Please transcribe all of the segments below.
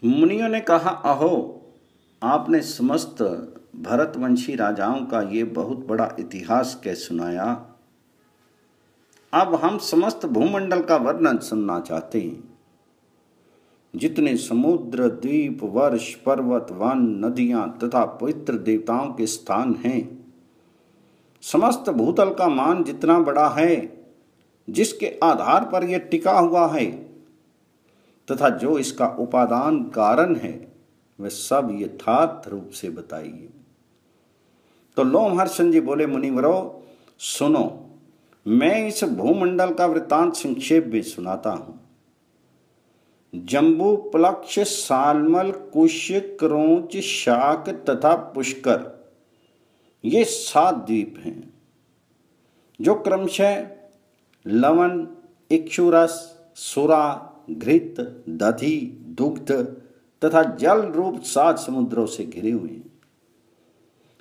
मुनियों ने कहा, अहो, आपने समस्त भरतवंशी राजाओं का ये बहुत बड़ा इतिहास कह सुनाया। अब हम समस्त भूमंडल का वर्णन सुनना चाहते हैं। जितने समुद्र, द्वीप, वर्ष, पर्वत, वन, नदियां तथा पवित्र देवताओं के स्थान हैं, समस्त भूतल का मान जितना बड़ा है, जिसके आधार पर यह टिका हुआ है, तथा जो इसका उपादान कारण है, वह सब यथार्थ रूप से बताइए। तो लोमहर्षण जी बोले, मुनिवरों सुनो, मैं इस भूमंडल का वृत्तांत संक्षेप में सुनाता हूं। जम्बू, प्लक्ष, सालमल, कुश, क्रोंच, शाक तथा पुष्कर, ये 7 द्वीप हैं, जो क्रमशः लवण, इक्षुरस, सुरा, घृत, दधि, दुग्ध तथा जल रूप 7 समुद्रों से घिरे हुए हैं।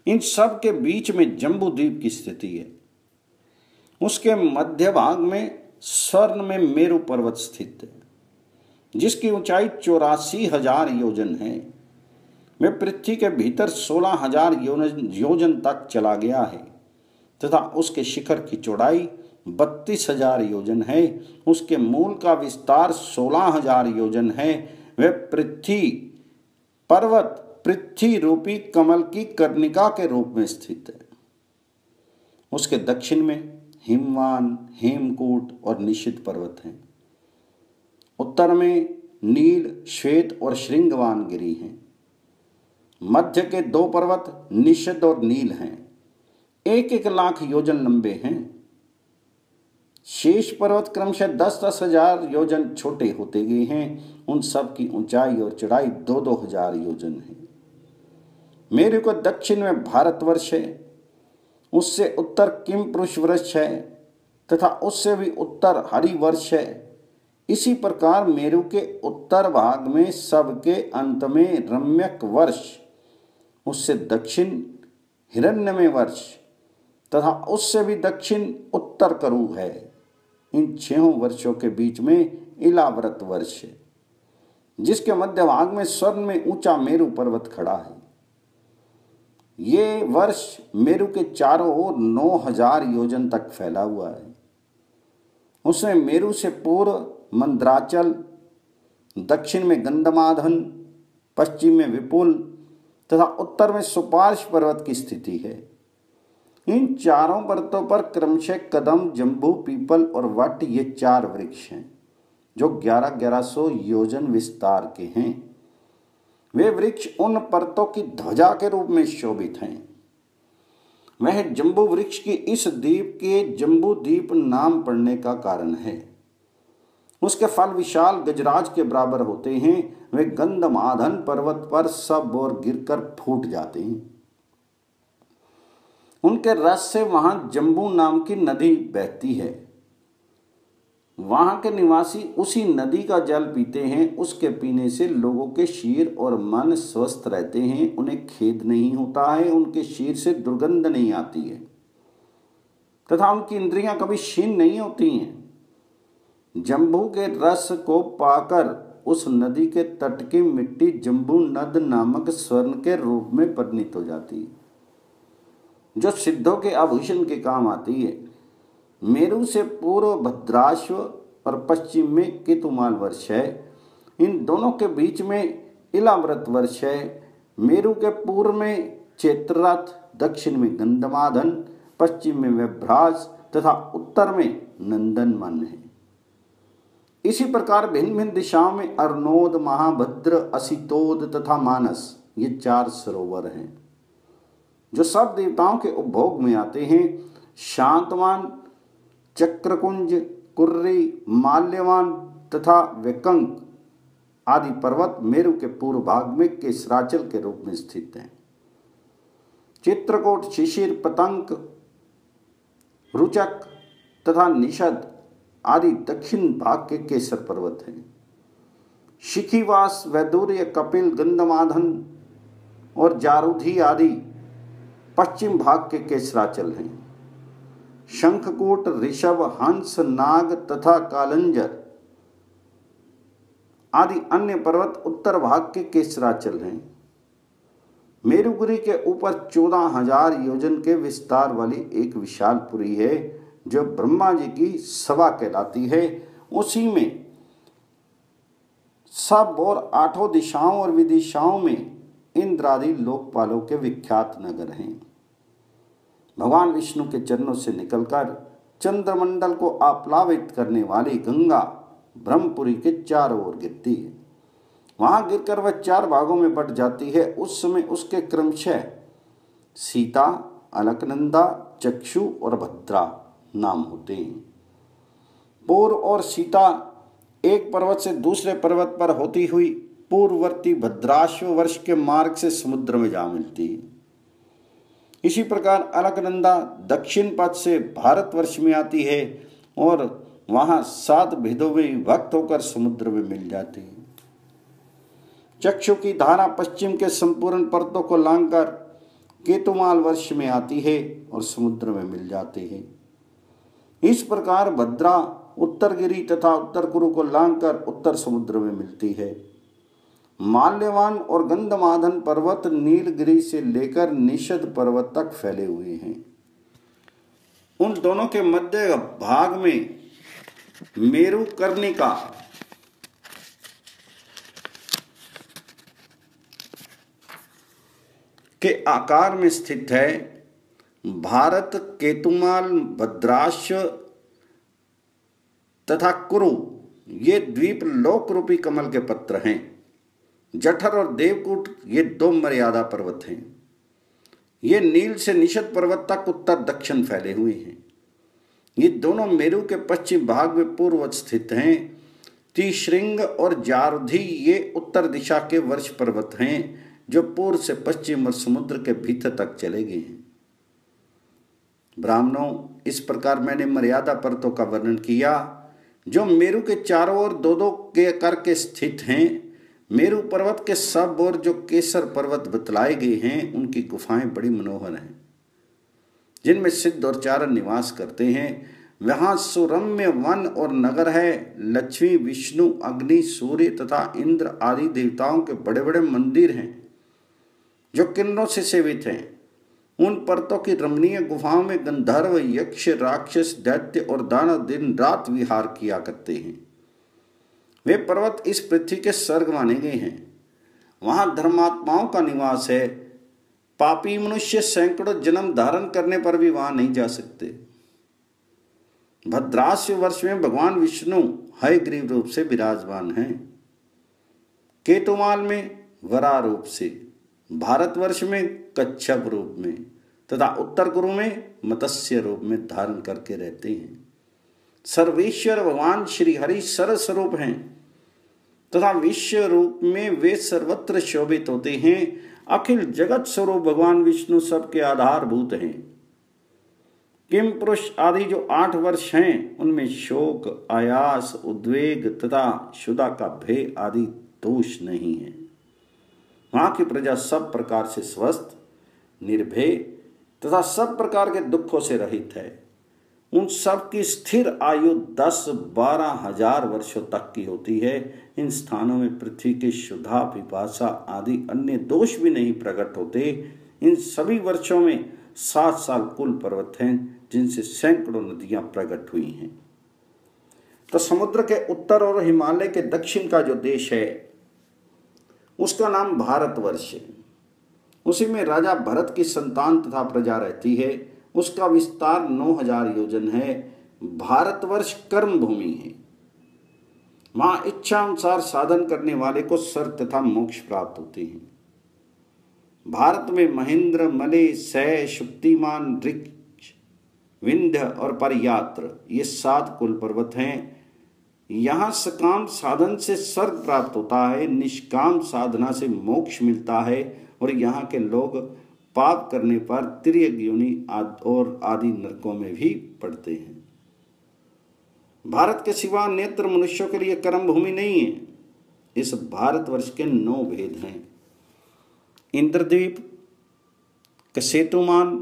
इन सब के बीच में जम्बू द्वीप की स्थिति है। उसके मध्य भाग में स्वर्ण में मेरु पर्वत स्थित है, जिसकी ऊंचाई 84,000 योजन है। वह पृथ्वी के भीतर 16,000 योजन तक चला गया है तथा उसके शिखर की चौड़ाई 32,000 योजन है। उसके मूल का विस्तार 16,000 योजन है। वह पृथ्वी रूपी कमल की कर्णिका के रूप में स्थित है। उसके दक्षिण में हिमवान, हेमकूट और निशित पर्वत हैं। उत्तर में नील, श्वेत और श्रृंगवान गिरी हैं। मध्य के 2 पर्वत निशित और नील हैं, 1-1 लाख योजन लंबे हैं। शेष पर्वत क्रमशः 10-10 हजार योजन छोटे होते गए हैं। उन सब की ऊंचाई और चढ़ाई 2-2 हजार योजन है। मेरु को दक्षिण में भारतवर्ष है, उससे उत्तर किमपुरुष वृक्ष है तथा उससे भी उत्तर हरिवर्ष है। इसी प्रकार मेरु के उत्तर भाग में सबके अंत में रम्यक वर्ष, उससे दक्षिण हिरण्यमय वर्ष तथा उससे भी दक्षिण उत्तर करु है। इन 6 वर्षों के बीच में इलाव्रत वर्ष है, जिसके मध्य भाग में स्वर्ण में ऊंचा मेरु पर्वत खड़ा है। ये वर्ष मेरु के चारों ओर 9,000 योजन तक फैला हुआ है। उसमें मेरु से पूर्व मंद्राचल, दक्षिण में गंधमाधन, पश्चिम में विपुल तथा उत्तर में सुपार्श पर्वत की स्थिति है। इन चारों पर्वतों पर क्रमशः कदम, जम्बू, पीपल और वट, ये 4 वृक्ष हैं, जो 1100 योजन विस्तार के हैं। वे वृक्ष उन पर्वतों की ध्वजा के रूप में शोभित हैं। वह जम्बू वृक्ष की इस द्वीप के जम्बू द्वीप नाम पड़ने का कारण है। उसके फल विशाल गजराज के बराबर होते हैं। वे गंधमाधन पर्वत पर सब ओर गिरकर फूट जाते हैं। उनके रस से वहां जम्बू नाम की नदी बहती है। वहां के निवासी उसी नदी का जल पीते हैं। उसके पीने से लोगों के शरीर और मन स्वस्थ रहते हैं। उन्हें खेद नहीं होता है, उनके शरीर से दुर्गंध नहीं आती है तथा उनकी इंद्रियां कभी क्षीण नहीं होती हैं। जम्बू के रस को पाकर उस नदी के तट की मिट्टी जम्बू नद नामक स्वर्ण के रूप में परिणित हो जाती है, जो सिद्धों के आभूषण के काम आती है। मेरु से पूर्व भद्राश्व और पश्चिम में केतुमाल वर्ष है। इन दोनों के बीच में इलाव्रत वर्ष है। मेरु के पूर्व में चैत्ररथ, दक्षिण में गंधमाधन, पश्चिम में व्यभ्राज तथा उत्तर में नंदनवन है। इसी प्रकार भिन्न भिन्न दिशाओं में अर्नोद, महाभद्र, असितोद तथा मानस, ये 4 सरोवर हैं, जो सब देवताओं के उपभोग में आते हैं। शांतवान, चक्रकुंज, कुर्री, माल्यवान तथा वेकंक आदि पर्वत मेरु के पूर्व भाग में केसराचल के रूप में स्थित हैं। चित्रकूट, शिशिर, पतंग, रुचक तथा निषद आदि दक्षिण भाग के केसर पर्वत हैं। शिखीवास, वैदूर्य, कपिल, गंधमाधन और जारूधी आदि पश्चिम भाग के केसराचल हैं। शंखकूट, ऋषभ, हंस, नाग तथा कालंजर आदि अन्य पर्वत उत्तर भाग के केसराचल हैं। मेरुगिरी के ऊपर 14,000 योजन के विस्तार वाली एक विशाल पुरी है जो ब्रह्मा जी की सभा कहलाती है। उसी में सब और 8 दिशाओं और विदिशाओं में इंद्र आदि लोकपालों के विख्यात नगर हैं। भगवान विष्णु के चरणों से निकलकर चंद्रमंडल को आप्लावित करने वाली गंगा ब्रह्मपुरी के चारों ओर गिरती है। वहां गिरकर वह 4 भागों में बट जाती है। उस समय उसके क्रमशः सीता, अलकनंदा, चक्षु और भद्रा नाम होते हैं। पूर्व और सीता एक पर्वत से दूसरे पर्वत पर होती हुई पूर्ववर्ती भद्राश्व वर्ष के मार्ग से समुद्र में जा मिलती है। इसी प्रकार अलकनंदा दक्षिण पथ से भारतवर्ष में आती है और वहां 7 भेदों में विभक्त होकर समुद्र में मिल जाती है। चक्षु की धारा पश्चिम के संपूर्ण पर्वतों को लांघकर केतुमाल वर्ष में आती है और समुद्र में मिल जाती है। इस प्रकार भद्रा उत्तरगिरी तथा उत्तर कुरु को लांघकर उत्तर समुद्र में मिलती है। माल्यवान और गंधमादन पर्वत नीलगिरी से लेकर निषद पर्वत तक फैले हुए हैं। उन दोनों के मध्य भाग में मेरु कर्णिका के आकार में स्थित है। भारत, केतुमाल, भद्राश्व तथा कुरु ये द्वीप लोक रूपी कमल के पत्र हैं। जठर और देवकूट ये 2 मर्यादा पर्वत हैं। ये नील से निषद पर्वत तक उत्तर दक्षिण फैले हुए हैं। ये दोनों मेरु के पश्चिम भाग में पूर्ववत स्थित हैं। त्रिशृंग और जारुधि ये उत्तर दिशा के वर्ष पर्वत हैं जो पूर्व से पश्चिम और समुद्र के भीतर तक चले गए हैं। ब्राह्मणों, इस प्रकार मैंने मर्यादा पर्वतों का वर्णन किया जो मेरु के चारों ओर 2-2 के करके स्थित हैं। मेरु पर्वत के सब ओर जो केसर पर्वत बतलाए गए हैं उनकी गुफाएं बड़ी मनोहर हैं जिनमें सिद्ध और चारण निवास करते हैं। वहां सुरम्य वन और नगर है। लक्ष्मी, विष्णु, अग्नि, सूर्य तथा इंद्र आदि देवताओं के बड़े बड़े मंदिर हैं जो किरणों से सेवित हैं। उन पर्वतों की रमणीय गुफाओं में गंधर्व, यक्ष, राक्षस, दैत्य और दानव दिन रात विहार किया करते हैं। वे पर्वत इस पृथ्वी के स्वर्ग माने गए हैं। वहां धर्मात्माओं का निवास है। पापी मनुष्य सैकड़ों जन्म धारण करने पर भी वहां नहीं जा सकते। भद्राश्व वर्ष में भगवान विष्णु हयग्रीव रूप से विराजमान हैं। केतुमाल में वराह रूप से, भारतवर्ष में कच्छप रूप में तथा उत्तर कुरु में मत्स्य रूप में धारण करके रहते हैं। सर्वेश्वर भगवान श्री हरि सर्वस्वरूप हैं तथा विश्व रूप में वे सर्वत्र शोभित होते हैं। अखिल जगत स्वरूप भगवान विष्णु सबके आधारभूत हैं। किम पुरुष आदि जो 8 वर्ष हैं उनमें शोक, आयास, उद्वेग तथा क्षुधा का भय आदि दोष नहीं है। वहां की प्रजा सब प्रकार से स्वस्थ, निर्भय तथा सब प्रकार के दुखों से रहित है। उन सब की स्थिर आयु 10-12 हजार वर्षों तक की होती है। इन स्थानों में पृथ्वी की क्षुधा, पिपासा आदि अन्य दोष भी नहीं प्रकट होते। इन सभी वर्षों में 7 साल कुल पर्वत हैं जिनसे सैकड़ों नदियां प्रकट हुई हैं। तो समुद्र के उत्तर और हिमालय के दक्षिण का जो देश है उसका नाम भारतवर्ष है। उसी में राजा भरत की संतान तथा प्रजा रहती है। उसका विस्तार 9000 योजन है। भारतवर्ष कर्म भूमि है। वहां इच्छा अनुसार साधन करने वाले को स्वर्ग तथा मोक्ष प्राप्त होते हैं। भारत में महेंद्र, मले, सह, शुक्तिमान, ऋक्ष, विंध्य और परयात्र ये 7 कुल पर्वत हैं। यहाँ सकाम साधन से स्वर्ग प्राप्त होता है, निष्काम साधना से मोक्ष मिलता है और यहाँ के लोग पाप करने पर तिर्यक योनि और आदि नरकों में भी पड़ते हैं। भारत के सिवा नेत्र मनुष्यों के लिए कर्म भूमि नहीं है। इस भारतवर्ष के 9 भेद हैं। इंद्रद्वीप, कसेतुमान,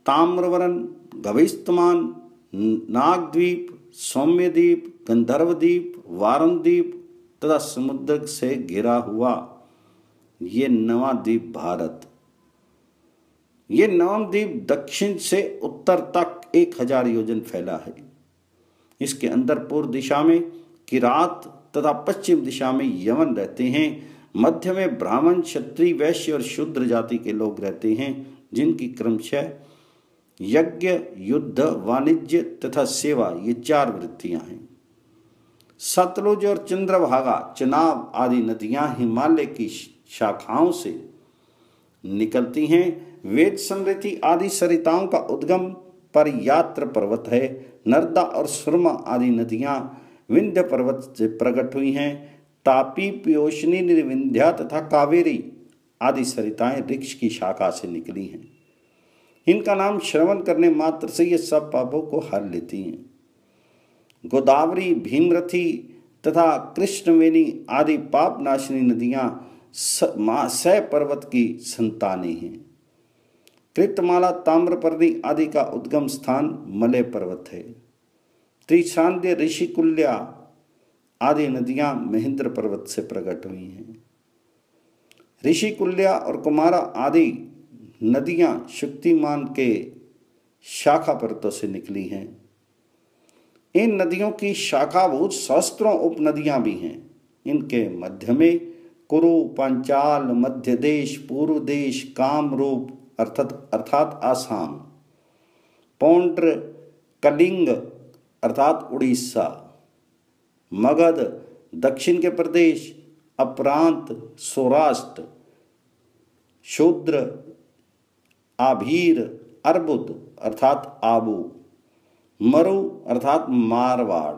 ताम्रवरण, गविस्तमान, नागद्वीप, सौम्यद्वीप, गंधर्वद्वीप, वारुणद्वीप तथा समुद्र से घिरा हुआ ये नवा द्वीप भारत। ये नवम द्वीप दक्षिण से उत्तर तक 1000 योजन फैला है। इसके अंदर पूर्व दिशा में किरात तथा पश्चिम दिशा में यवन रहते हैं। मध्य में ब्राह्मण, क्षत्रिय, वैश्य और शूद्र जाति के लोग रहते हैं, जिनकी क्रमशः यज्ञ, युद्ध, वाणिज्य तथा सेवा ये 4 वृत्तियां हैं। सतलुज और चंद्रभागा, चनाब आदि नदियां हिमालय की शाखाओं से निकलती हैं। वेद समृति आदि सरिताओं का उद्गम पर यात्र पर्वत है। नर्मदा और सुरमा आदि नदियां विंध्य पर्वत से प्रकट हुई हैं। तापी, पयोशनी, निर्विंध्या तथा कावेरी आदि सरिताएं ऋक्ष की शाखा से निकली हैं। इनका नाम श्रवण करने मात्र से ये सब पापों को हर लेती हैं। गोदावरी, भीमरथी तथा कृष्णवेणी आदि पाप नाशिनी नदियां सह पर्वत की संतानें हैं। कृतमाला, ताम्रपर्णी आदि का उद्गम स्थान मलय पर्वत है। त्रिशांद्य, ऋषिकुल्या आदि नदियां महेंद्र पर्वत से प्रकट हुई हैं। ऋषिकुल्या और कुमारा आदि नदियां शक्तिमान के शाखा पर्वतों से निकली हैं। इन नदियों की शाखाभूत सहस्त्रों उपनदियां भी हैं। इनके मध्य में कुरु, पांचाल, मध्य देश, पूर्व देश, कामरूप अर्थात आसाम, पौंड्र, कलिंग अर्थात उड़ीसा, मगध दक्षिण के प्रदेश, अपरांत सौराष्ट्र, शूद्र, आभीर, अर्बुद अर्थात आबू, मरु अर्थात मारवाड़,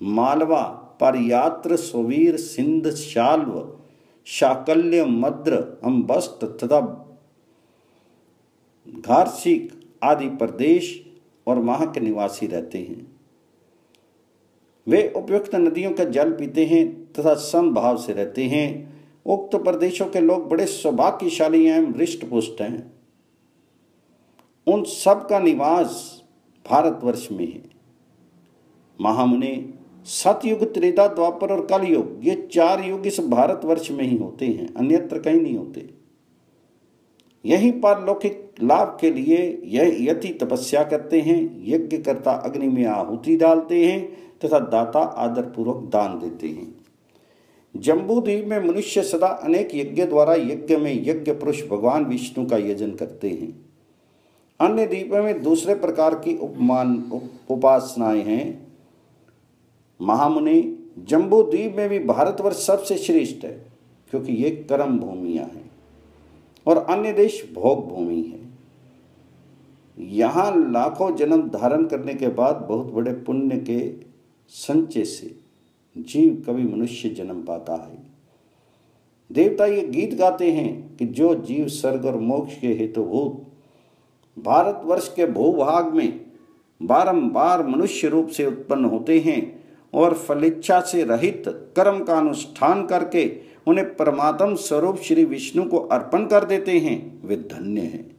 मालवा, परयात्र, सोवीर, सिंध, शाल्व, शाकल्य, मद्र, अम्बस्ट तथा घारसिक आदि प्रदेश और वहां के निवासी रहते हैं। वे उपयुक्त नदियों का जल पीते हैं तथा समभाव से रहते हैं। उक्त प्रदेशों के लोग बड़े सौभाग्यशाली एवं हृष्ट-पुष्ट हैं। उन सब का निवास भारतवर्ष में है। महामुनि, सतयुग, त्रेता, द्वापर और कलयुग ये 4 युग इस भारतवर्ष में ही होते हैं, अन्यत्र कहीं नहीं होते। यहीं पर लौकिक लाभ के लिए यह यति तपस्या करते हैं। यज्ञ करता अग्नि में आहुति डालते हैं तथा दाता आदर पूर्वक दान देते हैं। जम्बू द्वीप में मनुष्य सदा अनेक यज्ञ द्वारा यज्ञ में यज्ञ पुरुष भगवान विष्णु का यजन करते हैं। अन्य द्वीपों में दूसरे प्रकार की उपासनाएं हैं। महामुनि, जम्बू द्वीप में भी भारतवर्ष सबसे श्रेष्ठ है, क्योंकि ये कर्म भूमियां हैं और अन्य देश भोग भूमि है। यहाँ लाखों जन्म धारण करने के बाद बहुत बड़े पुण्य के संचय से जीव कभी मनुष्य जन्म पाता है। देवता ये गीत गाते हैं कि जो जीव स्वर्ग और मोक्ष के हेतुभूत भारतवर्ष के भूभाग में बारंबार मनुष्य रूप से उत्पन्न होते हैं और फलेच्छा से रहित कर्म का अनुष्ठान करके उन्हें परमात्म स्वरूप श्री विष्णु को अर्पण कर देते हैं, वे धन्य हैं।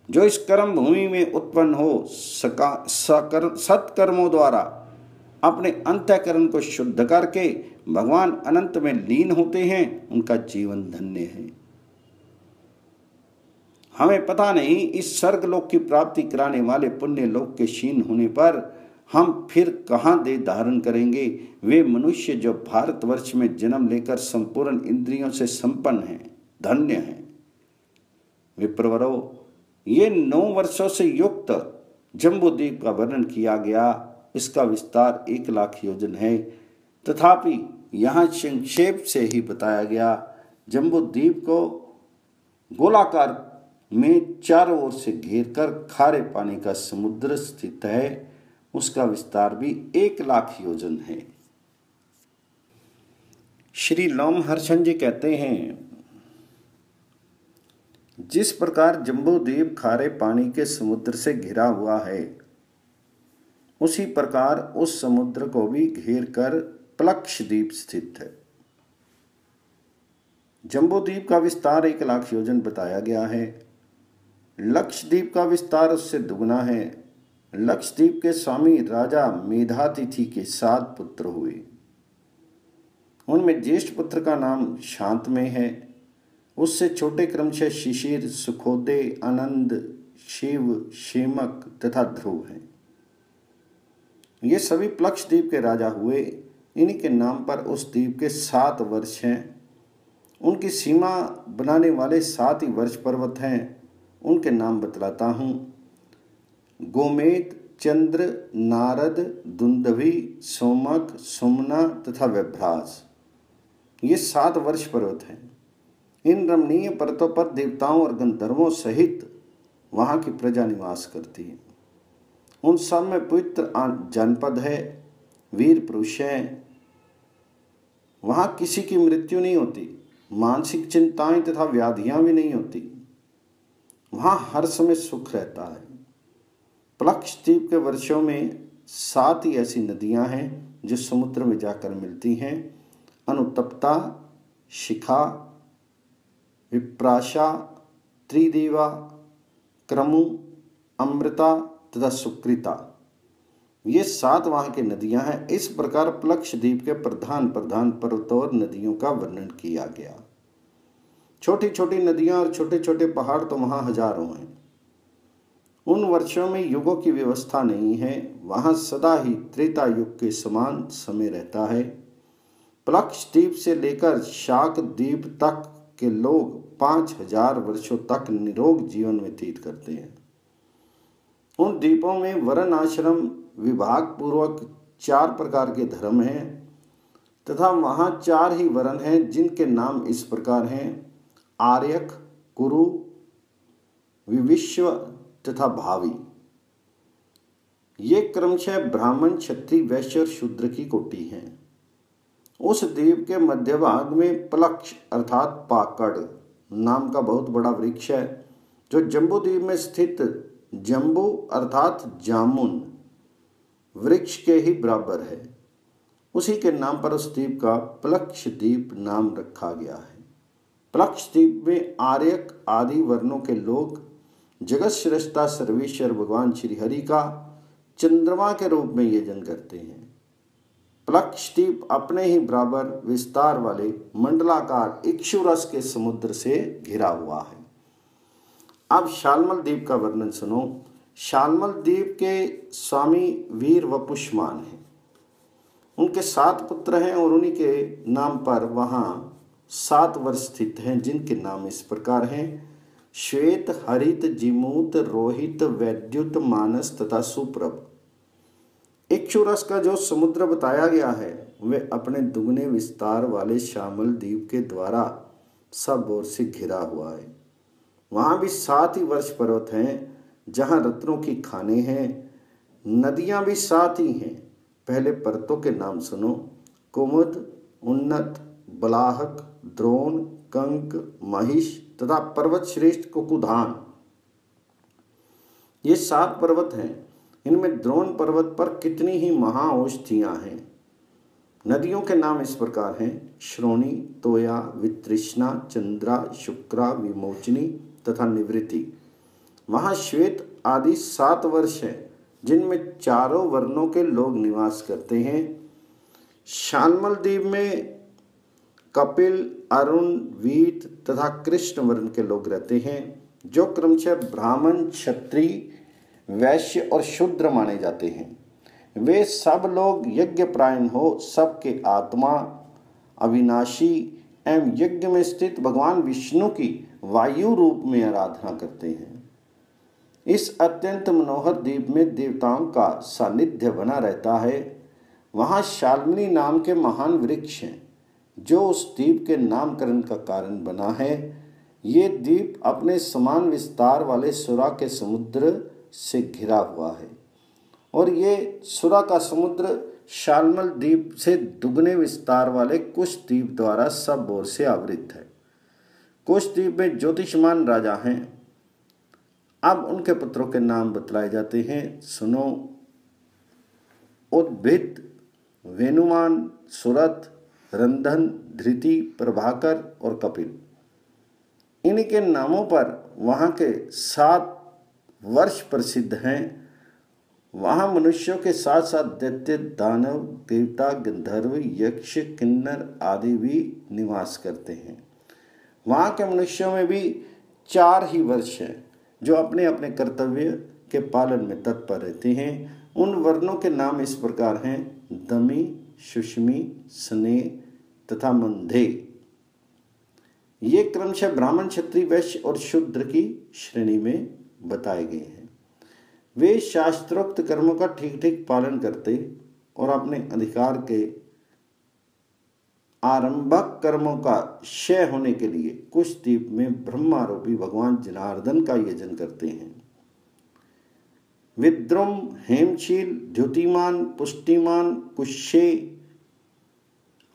जो इस कर्म भूमि में उत्पन्न हो सत्कर्मों द्वारा अपने अंतःकरण को शुद्ध करके भगवान अनंत में लीन होते हैं, उनका जीवन धन्य है। हमें पता नहीं इस स्वर्गलोक की प्राप्ति कराने वाले पुण्य लोक के क्षीण होने पर हम फिर कहाँ देह धारण करेंगे। वे मनुष्य जो भारतवर्ष में जन्म लेकर संपूर्ण इंद्रियों से संपन्न हैं, धन्य हैं। विप्रवरो, ये 9 वर्षों से युक्त जम्बूद्वीप का वर्णन किया गया। इसका विस्तार 1 लाख योजन है, तथापि यहाँ संक्षेप से ही बताया गया। जम्बूद्वीप को गोलाकार में चारों ओर से घेरकर खारे पानी का समुद्र स्थित है। उसका विस्तार भी 1 लाख योजन है। श्री लोमहर्षण जी कहते हैं, जिस प्रकार जम्बूद्वीप खारे पानी के समुद्र से घिरा हुआ है, उसी प्रकार उस समुद्र को भी घेर कर प्लक्षद्वीप स्थित है। जम्बूद्वीप का विस्तार 1 लाख योजन बताया गया है। लक्षद्वीप का विस्तार उससे दुगना है। लक्षद्वीप के स्वामी राजा मेधातिथि के 7 पुत्र हुए। उनमें ज्येष्ठ पुत्र का नाम शांतमय है। उससे छोटे क्रमशः शिशिर, सुखोदय, आनंद, शिव, शेमक तथा ध्रुव हैं। ये सभी प्लक्ष द्वीप के राजा हुए। इन्हीं के नाम पर उस द्वीप के 7 वर्ष हैं। उनकी सीमा बनाने वाले 7 ही वर्ष पर्वत हैं। उनके नाम बतलाता हूँ। गोमेद, चंद्र, नारद, दुंदभी, सोमक, सुमना तथा व्यभ्रास, ये 7 वर्ष पर्वत हैं। इन रमणीय पर्वतों पर देवताओं और गंधर्वों सहित वहाँ की प्रजा निवास करती है। उन सब में पवित्र जनपद है, वीर पुरुष हैं। वहाँ किसी की मृत्यु नहीं होती, मानसिक चिंताएं तथा व्याधियां भी नहीं होती। वहाँ हर समय सुख रहता है। प्लक्ष द्वीप के वर्षों में 7 ही ऐसी नदियां हैं जो समुद्र में जाकर मिलती हैं। अनुतप्ता, शिखा, विप्राशा, त्रिदेवा, क्रमु, अमृता तथा सुकृता, ये 7 वहाँ की नदियां हैं। इस प्रकार प्लक्ष द्वीप के प्रधान पर्वतों और नदियों का वर्णन किया गया। छोटी छोटी नदियां और छोटे छोटे पहाड़ तो वहाँ हजारों हैं। उन वर्षों में युगों की व्यवस्था नहीं है। वहाँ सदा ही त्रेता युग के समान समय रहता है। प्लक्ष द्वीप से लेकर शाक द्वीप तक के लोग 5000 वर्षों तक निरोग जीवन व्यतीत करते हैं। उन द्वीपों में वर्ण आश्रम विभाग पूर्वक 4 प्रकार के धर्म हैं तथा वहाँ 4 ही वर्ण हैं जिनके नाम इस प्रकार हैं: आर्यक, कुरु, विविश्व तथा भावी। ये क्रमशः ब्राह्मण, क्षत्रिय, वैश्य और शूद्र की कोटि हैं। उस द्वीप के मध्य भाग में प्लक्ष अर्थात पाकड़ नाम का बहुत बड़ा वृक्ष है, जो जम्बू द्वीप में स्थित जम्बू अर्थात जामुन वृक्ष के ही बराबर है। उसी के नाम पर उस द्वीप का प्लक्ष द्वीप नाम रखा गया है। प्लक्ष द्वीप में आर्यक आदि वर्णों के लोग जगत श्रेष्ठा सर्वेश्वर भगवान श्री हरि का चंद्रमा के रूप में यजन करते हैं। प्लक्ष द्वीप अपने ही बराबर विस्तार वाले मंडलाकार इक्षुरस के समुद्र से घिरा हुआ है। अब शालमल द्वीप का वर्णन सुनो। शालमल द्वीप के स्वामी वीर वपुष्मान हैं। उनके 7 पुत्र हैं और उन्हीं के नाम पर वहाँ 7 वर्ष स्थित हैं, जिनके नाम इस प्रकार हैं: श्वेत, हरित, जिमूत, रोहित, वैद्युत, मानस तथा सुप्रभ। इक्षुरस का जो समुद्र बताया गया है वे अपने दुगने विस्तार वाले शालमल द्वीप के द्वारा सब ओर से घिरा हुआ है। वहाँ भी 7 ही वर्ष पर्वत हैं जहाँ रत्नों की खानें हैं। नदियाँ भी 7 ही हैं। पहले पर्वतों के नाम सुनो: कुमुद, उन्नत, बलाहक, द्रोण, कंक, महिष तथा पर्वत श्रेष्ठ कुकुधान। ये 7 पर्वत हैं। इनमें द्रोण पर्वत पर कितनी ही महाऔषधियाँ हैं। नदियों के नाम इस प्रकार हैं: श्रोणी, तोया, वितृष्णा, चंद्रा, शुक्रा, विमोचनी तथा निवृत्ति। वहाँ श्वेत आदि 7 वर्ष हैं जिनमें चारों वर्णों के लोग निवास करते हैं। शालमल द्वीप में कपिल, अरुण, वीत तथा कृष्ण वर्ण के लोग रहते हैं, जो क्रमशः ब्राह्मण, क्षत्रिय, वैश्य और शूद्र माने जाते हैं। वे सब लोग यज्ञपरायण हो सबके आत्मा, अविनाशी एवं यज्ञ में स्थित भगवान विष्णु की वायु रूप में आराधना करते हैं। इस अत्यंत मनोहर द्वीप में देवताओं का सानिध्य बना रहता है। वहाँ शाल्मली नाम के महान वृक्ष हैं, जो उस द्वीप के नामकरण का कारण बना है। ये द्वीप अपने समान विस्तार वाले सुरा के समुद्र से घिरा हुआ है और ये सुरा का समुद्र शालमल द्वीप से दुगने विस्तार वाले कुश द्वीप द्वारा सब ओर से आवृत है। कुश द्वीप में ज्योतिषमान राजा हैं। अब उनके पुत्रों के नाम बतलाए जाते हैं, सुनो। उद्भिद, वेनुमान, सुरथ, रंधन, धृति, प्रभाकर और कपिल। इन्हीं के नामों पर वहाँ के 7 वर्ष प्रसिद्ध हैं वहाँ मनुष्यों के साथ साथ दैत्य, दानव, देवता, गंधर्व, यक्ष, किन्नर आदि भी निवास करते हैं। वहाँ के मनुष्यों में भी 4 ही वर्ष हैं जो अपने अपने कर्तव्य के पालन में तत्पर रहते हैं। उन वर्णों के नाम इस प्रकार हैं: दमी, सुष्मी, स्नेह तथा मंधे। ये क्रमशः ब्राह्मण, क्षत्रिय, वैश्य और शूद्र की श्रेणी में बताए गए हैं। वे शास्त्रोक्त कर्मों का ठीक ठीक पालन करते और अपने अधिकार के आरंभक कर्मों का क्षय होने के लिए कुशद्वीप में ब्रह्मारूपी भगवान जनार्दन का यजन करते हैं। विद्रुम, हेमशील, द्युतिमान, पुष्टिमान, कुशे,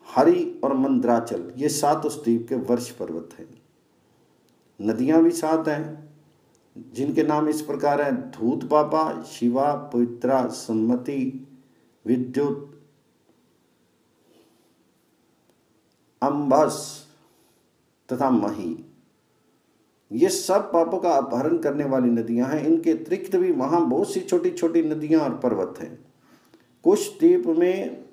हरि और मंद्राचल ये 7 उस द्वीप के वर्ष पर्वत हैं। नदियां भी 7 हैं जिनके नाम इस प्रकार हैं: धूतपापा, शिवा, पवित्रा, सम्मति, विद्युत, अंबस तथा मही। ये सब पापों का अपहरण करने वाली नदियां हैं। इनके अतिरिक्त भी वहां बहुत सी छोटी छोटी नदियां और पर्वत हैं। कुश द्वीप में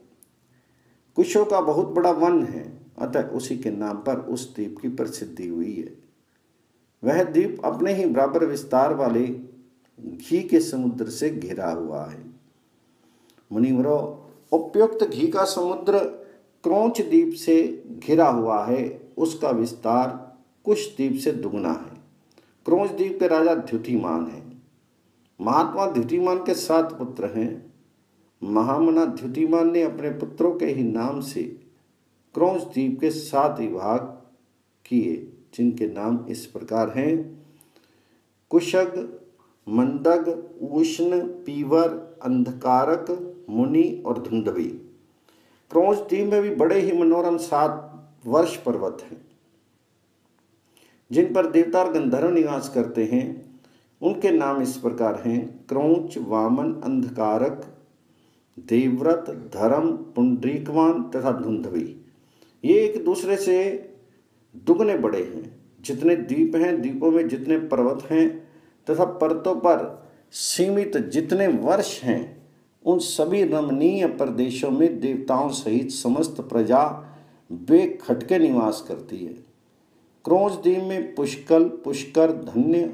कुशों का बहुत बड़ा वन है, अतः उसी के नाम पर उस द्वीप की प्रसिद्धि हुई है। वह द्वीप अपने ही बराबर विस्तार वाले घी के समुद्र से घिरा हुआ है। मुनिवरों, उपयुक्त घी का समुद्र क्रौंच द्वीप से घिरा हुआ है। उसका विस्तार कुश द्वीप से दुगना है। क्रौंच द्वीप के राजा द्युतिमान हैं। महात्मा द्युतिमान के 7 पुत्र हैं। महामना द्युतिमान ने अपने पुत्रों के ही नाम से क्रौंच द्वीप के 7 विभाग किए, जिनके नाम इस प्रकार हैं: कुशग, मंदग, उष्ण, पीवर, अंधकारक, मुनि और धुंधवी। क्रौंच द्वीप में भी बड़े ही मनोरम 7 वर्ष पर्वत हैं जिन पर देवता और गंधर्व निवास करते हैं। उनके नाम इस प्रकार हैं: क्रौंच, वामन, अंधकारक, देवव्रत, धर्म, पुंडरीकवान तथा धुंधवी। ये एक दूसरे से दुगने बड़े हैं। जितने द्वीप हैं, द्वीपों में जितने पर्वत हैं तथा पर्वतों पर सीमित जितने वर्ष हैं, उन सभी रमणीय प्रदेशों में देवताओं सहित समस्त प्रजा बेखटके निवास करती है। क्रौंच द्वीप में पुष्कल, पुष्कर, धन्य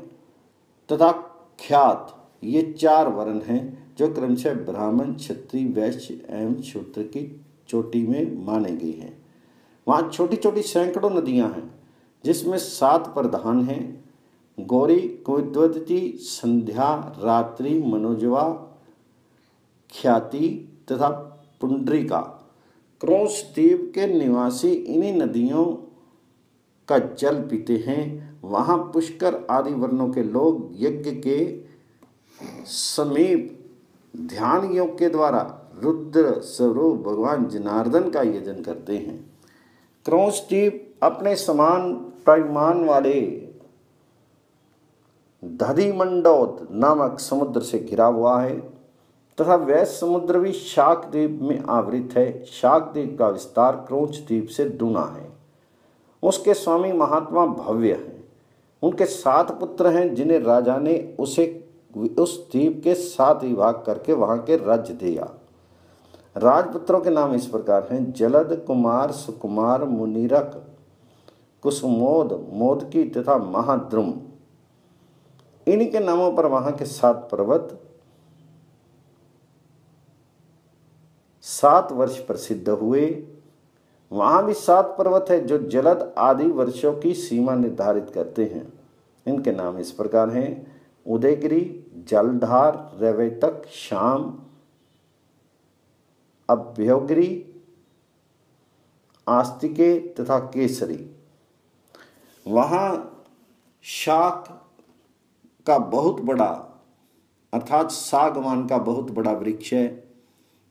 तथा ख्यात ये 4 वर्ण हैं जो क्रमशः ब्राह्मण, क्षत्रिय, वैश्य एवं शूद्र की चोटी में माने गए हैं। वहाँ छोटी छोटी सैकड़ों नदियाँ हैं जिसमें 7 प्रधान हैं: गौरी, कुद्वती, संध्या, रात्रि, मनोजवा, ख्याति तथा पुंडरीका। क्रौंच द्वीप के निवासी इन्हीं नदियों का जल पीते हैं। वहाँ पुष्कर आदि वर्णों के लोग यज्ञ के समीप ध्यान योग के द्वारा रुद्र स्वरूप भगवान जनार्दन का यजन करते हैं। क्रौंच द्वीप अपने समान परिमाण वाले दधिमंडोद नामक समुद्र से घिरा हुआ है तथा वैश्य समुद्र भी शाक द्वीप में आवृत है। शाक द्वीप का विस्तार क्रौंच द्वीप से दूना है। उसके स्वामी महात्मा भव्य हैं। उनके 7 पुत्र हैं जिन्हें राजा ने उस द्वीप के 7 विभाग करके वहां के राज्य दिया। राजपुत्रों के नाम इस प्रकार हैं: जलद, कुमार, सुकुमार, मुनिरक, कुसुमोद, मोदकी तथा महाद्रुम। इन्हीं के नामों पर वहां के 7 पर्वत 7 वर्ष प्रसिद्ध हुए। वहां भी 7 पर्वत है जो जलद आदि वर्षों की सीमा निर्धारित करते हैं। इनके नाम इस प्रकार हैं: उदयगिरी, जलधार, रवैतक, श्याम, अभ्योगिरी, आस्तिके तथा केसरी। वहाँ शाक का बहुत बड़ा अर्थात सागवान का बहुत बड़ा वृक्ष है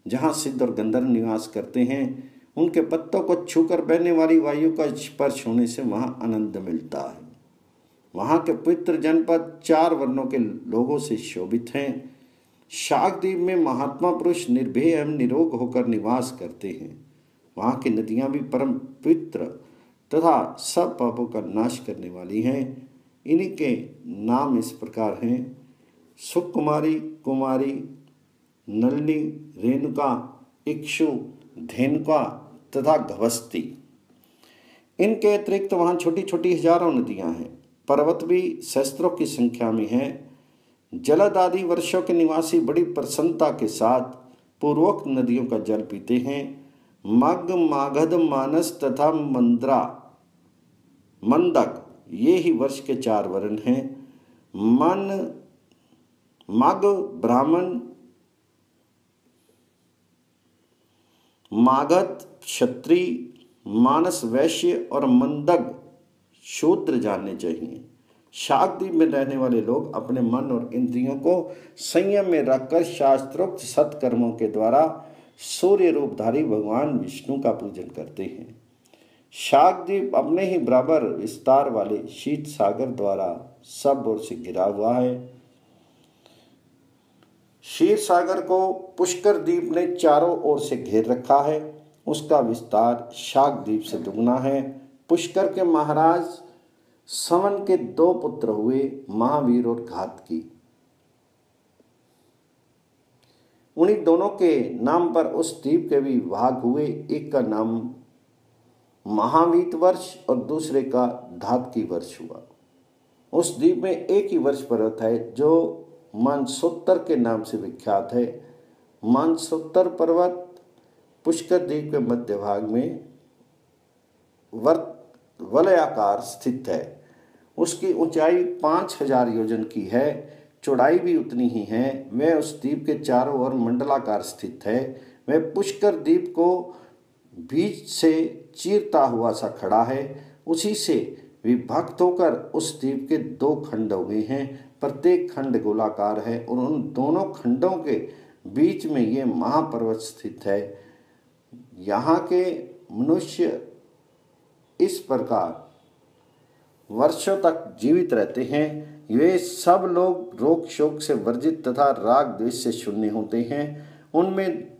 जहाँ सिद्ध और गंधर्व निवास करते हैं। उनके पत्तों को छूकर बहने वाली वायु का स्पर्श होने से वहाँ आनंद मिलता है। वहाँ के पवित्र जनपद 4 वर्णों के लोगों से शोभित हैं। शाकद्वीप में महात्मा पुरुष निर्भय एवं निरोग होकर निवास करते हैं। वहाँ की नदियाँ भी परम पवित्र तथा सब पापों का नाश करने वाली हैं। इन्हीं के नाम इस प्रकार हैं: सुकुमारी, कुमारी, नलिनी, रेणुका, इक्षु, धेनुका तथा घवस्ती। इनके अतिरिक्त वहाँ छोटी छोटी हजारों नदियाँ हैं। पर्वत भी सहस्त्रों की संख्या में हैं। जलद आदि वर्षों के निवासी बड़ी प्रसन्नता के साथ पूर्वोक्त नदियों का जल पीते हैं। मग, मागध, मानस तथा मंद्रा, मंदक ये ही वर्ष के 4 वर्ण हैं। मग ब्राह्मण, मागध क्षत्रिय, मानस वैश्य और मंदक शूद्र जानने चाहिए। शाकद्वीप में रहने वाले लोग अपने मन और इंद्रियों को संयम में रखकर शास्त्रोक्त सत्कर्मों के द्वारा सूर्य रूपधारी भगवान विष्णु का पूजन करते हैं। शाकद्वीप अपने ही बराबर विस्तार वाले शीत सागर द्वारा सब ओर से घिरा हुआ है। क्षीर सागर को पुष्कर द्वीप ने चारों ओर से घेर रखा है। उसका विस्तार शाकद्वीप से दुगना है। पुष्कर के महाराज सवन के 2 पुत्र हुए, महावीर और घातकी। उन्हीं दोनों के नाम पर उस द्वीप के भी भाग हुए। एक का नाम महावीत वर्ष और दूसरे का घातकी वर्ष हुआ। उस द्वीप में एक ही वर्ष पर्वत है जो मानसोत्तर के नाम से विख्यात है। मानसोत्तर पर्वत पुष्कर द्वीप के मध्य भाग में वलयाकार स्थित है। उसकी ऊंचाई 5000 योजन की है, चौड़ाई भी उतनी ही है। वह उस द्वीप के चारों ओर मंडलाकार स्थित है। वह पुष्कर द्वीप को बीच से चीरता हुआ सा खड़ा है। उसी से विभक्त होकर उस द्वीप के 2 खंड हुए हैं। प्रत्येक खंड गोलाकार है और उन दोनों खंडों के बीच में ये महापर्वत स्थित है। यहाँ के मनुष्य इस प्रकार वर्षों तक जीवित रहते हैं। वे सब लोग रोग शोक से वर्जित तथा राग द्वेष से शून्य होते हैं। उनमें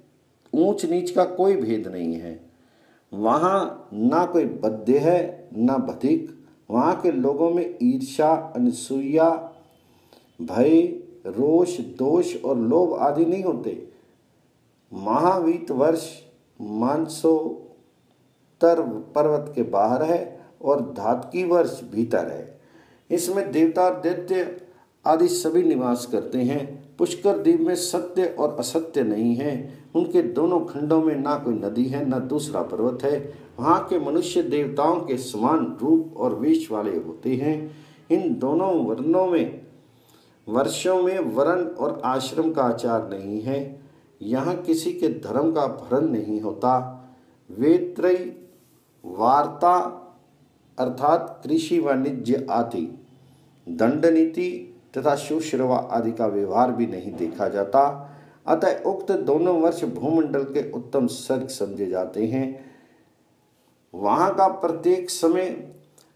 ऊंच नीच का कोई भेद नहीं है। वहाँ ना कोई बद्य है ना बधिक। वहाँ के लोगों में ईर्ष्या, अनसूया, भय, रोष, दोष और लोभ आदि नहीं होते। महावीत वर्ष मानसोत्तर पर्वत के बाहर है और धातकी वर्ष भीतर है। इसमें देवता और दैत्य आदि सभी निवास करते हैं। पुष्कर द्वीप में सत्य और असत्य नहीं है। उनके दोनों खंडों में ना कोई नदी है ना दूसरा पर्वत है। वहाँ के मनुष्य देवताओं के समान रूप और वेश वाले होते हैं। इन दोनों वर्षों में वर्ण और आश्रम का आचार नहीं है। यहाँ किसी के धर्म का भरण नहीं होता। वेत्रयी, वार्ता अर्थात कृषि वाणिज्य आदि, दंड नीति तथा सुश्रवा आदि का व्यवहार भी नहीं देखा जाता। अतः उक्त दोनों वर्ष भूमंडल के उत्तम सर्ग समझे जाते हैं। वहाँ का प्रत्येक समय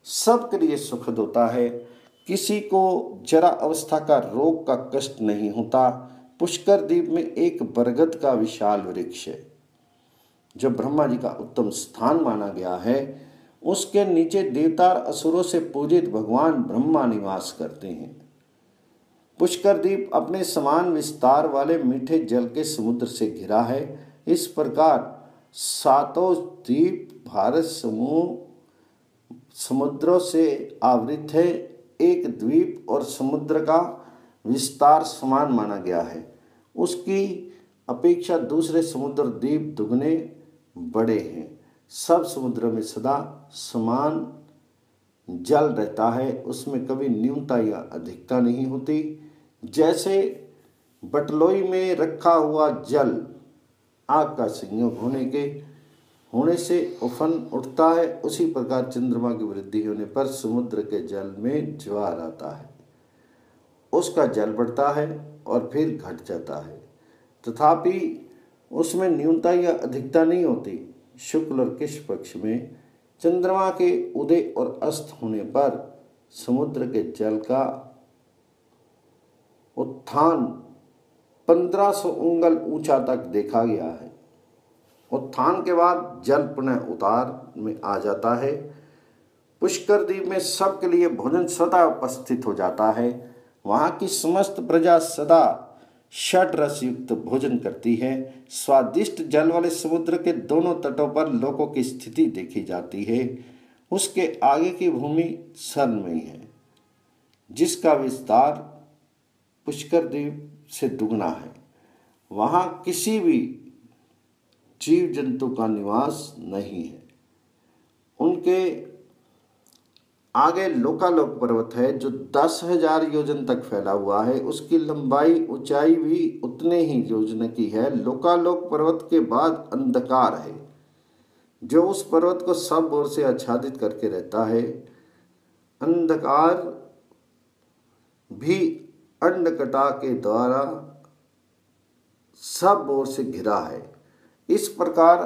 सबके लिए सुखद होता है। किसी को जरा अवस्था का रोग का कष्ट नहीं होता। पुष्कर द्वीप में एक बरगद का विशाल वृक्ष है जो ब्रह्मा जी का उत्तम स्थान माना गया है। उसके नीचे देवता और असुरों से पूजित भगवान ब्रह्मा निवास करते हैं। पुष्कर द्वीप अपने समान विस्तार वाले मीठे जल के समुद्र से घिरा है। इस प्रकार 7 द्वीप भारत समुद्रों से आवृत है। एक द्वीप और समुद्र का विस्तार समान माना गया है। उसकी अपेक्षा दूसरे समुद्र द्वीप दुगने बड़े हैं। सब समुद्रों में सदा समान जल रहता है। उसमें कभी न्यूनता या अधिकता नहीं होती। जैसे बटलोई में रखा हुआ जल आग का संयोग होने से उफन उठता है, उसी प्रकार चंद्रमा की वृद्धि होने पर समुद्र के जल में ज्वार आता है। उसका जल बढ़ता है और फिर घट जाता है, तथापि उसमें न्यूनता या अधिकता नहीं होती। शुक्ल और कृष्ण पक्ष में चंद्रमा के उदय और अस्त होने पर समुद्र के जल का उत्थान 1500 उंगल ऊंचा तक देखा गया है। उत्थान के बाद जल पुनः उतार में आ जाता है। पुष्कर द्वीप में सबके लिए भोजन सदा उपस्थित हो जाता है। वहाँ की समस्त प्रजा सदा षड रस युक्त भोजन करती है। स्वादिष्ट जल वाले समुद्र के दोनों तटों पर लोगों की स्थिति देखी जाती है। उसके आगे की भूमि सर्वमयी है, जिसका विस्तार पुष्कर द्वीप से दुगना है। वहाँ किसी भी जीव जंतु का निवास नहीं है। उनके आगे लोकालोक पर्वत है, जो 10,000 योजन तक फैला हुआ है। उसकी लंबाई ऊंचाई भी उतने ही योजन की है। लोकालोक पर्वत के बाद अंधकार है, जो उस पर्वत को सब ओर से आच्छादित करके रहता है। अंधकार भी अंडकटा के द्वारा सब ओर से घिरा है। इस प्रकार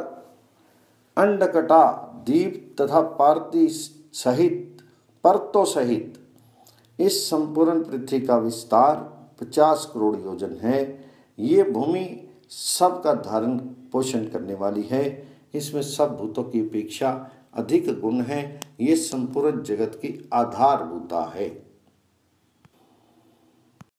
अंडकटा द्वीप तथा पार्थी सहित पर्तों सहित इस संपूर्ण पृथ्वी का विस्तार 50 करोड़ योजन है। ये भूमि सबका धारण पोषण करने वाली है। इसमें सब भूतों की अपेक्षा अधिक गुण है। ये संपूर्ण जगत की आधारभूता है।